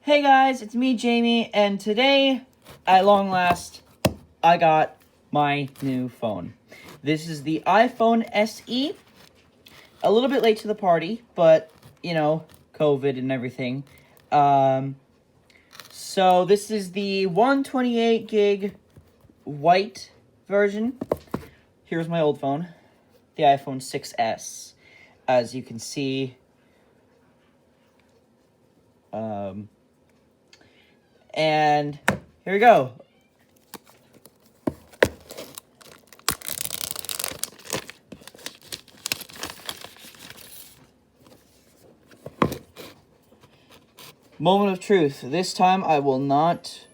Hey guys, it's me, Jamie, and today, at long last, I got my new phone. This is the iPhone SE. A little bit late to the party, but, you know, COVID and everything. So this is the 128 gig white version. Here's my old phone, the iPhone 6S. As you can see, and here we go. Moment of truth. This time I will not...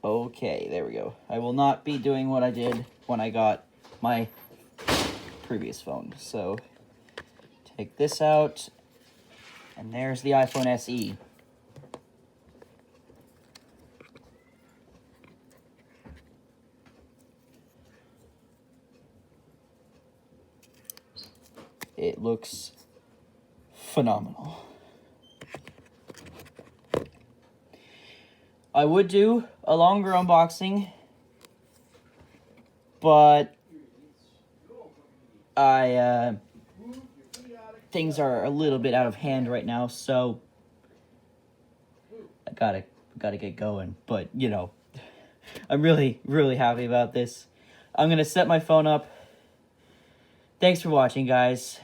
Okay, there we go. I will not be doing what I did when I got my previous phone. So, take this out, and there's the iPhone SE. It looks phenomenal. I would do a longer unboxing, but things are a little bit out of hand right now, so I gotta get going. But you know, I'm really happy about this. I'm gonna set my phone up. Thanks for watching, guys.